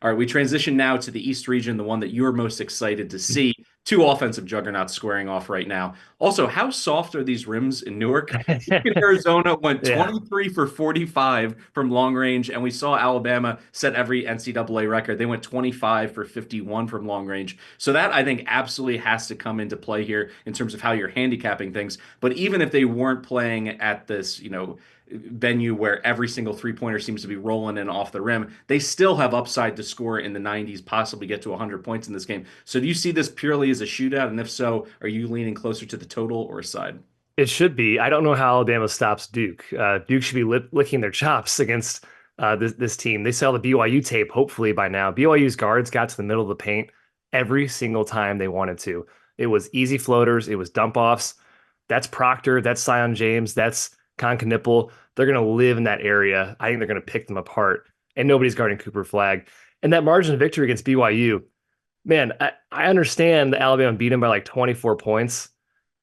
All right, we transition now to the East region, the one that you're most excited to see. Two offensive juggernauts squaring off right now. Also, how soft are these rims in Newark? Arizona went Yeah. 23 for 45 from long range, and we saw Alabama set every NCAA record. They went 25 for 51 from long range. So that I think absolutely has to come into play here in terms of how you're handicapping things. But even if they weren't playing at this, venue where every single three-pointer seems to be rolling in off the rim, they still have upside to score in the 90s, possibly get to 100 points in this game. So do you see this purely as a shootout? And if so, are you leaning closer to the total or side? It should be. I don't know how Alabama stops Duke. Duke should be licking their chops against this team. They saw the BYU tape, hopefully by now. BYU's guards got to the middle of the paint every single time they wanted to. It was easy floaters, it was dump offs. That's Proctor, that's Sion James, that's Con Knipple. They're going to live in that area. I think they're going to pick them apart, and nobody's guarding Cooper Flag. And that margin of victory against BYU, man, I understand that Alabama beat them by like 24 points.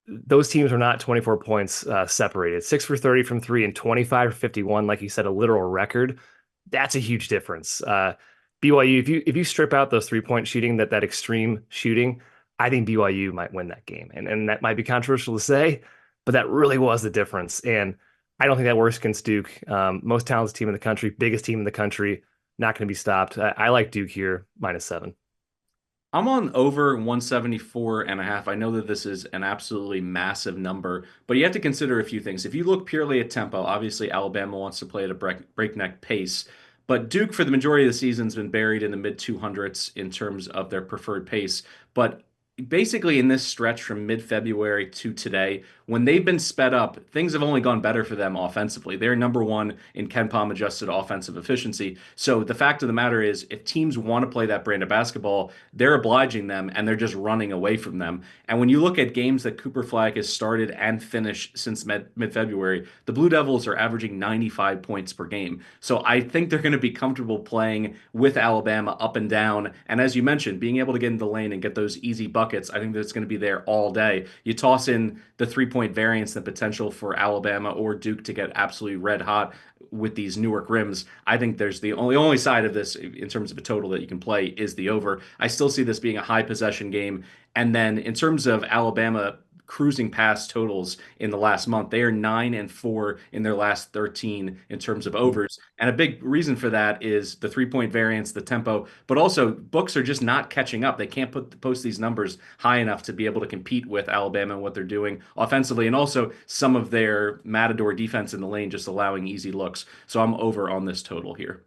Those teams are not 24 points separated. 6 for 30 from three and 25 for 51, like you said, a literal record. That's a huge difference. BYU, if you strip out those 3 point shooting, that extreme shooting, I think BYU might win that game. And that might be controversial to say, but that really was the difference. And I don't think that works against Duke. Most talented team in the country, biggest team in the country, not going to be stopped. I like Duke here, -7. I'm on over 174 and a half. I know that this is an absolutely massive number, but you have to consider a few things. If you look purely at tempo, obviously Alabama wants to play at a breakneck pace, but Duke for the majority of the season has been buried in the mid 200s in terms of their preferred pace. But basically in this stretch from mid-February to today, when they've been sped up, things have only gone better for them offensively. They're number one in Ken Palm adjusted offensive efficiency. So the fact of the matter is, if teams want to play that brand of basketball, they're obliging them and they're just running away from them. And when you look at games that Cooper Flag has started and finished since mid-February, the Blue Devils are averaging 95 points per game. So I think they're going to be comfortable playing with Alabama up and down. And as you mentioned, being able to get into the lane and get those easy buckets, I think that's going to be there all day. You toss in the 3 point variance, the potential for Alabama or Duke to get absolutely red hot with these Newark rims. I think there's the only side of this in terms of a total that you can play is the over. I still see this being a high possession game. And then in terms of Alabama cruising past totals in the last month, they are 9-4 in their last 13 in terms of overs. And a big reason for that is the 3 point variance, the tempo, but also books are just not catching up. They can't post these numbers high enough to be able to compete with Alabama and what they're doing offensively, and also some of their matador defense in the lane just allowing easy looks. So I'm over on this total here.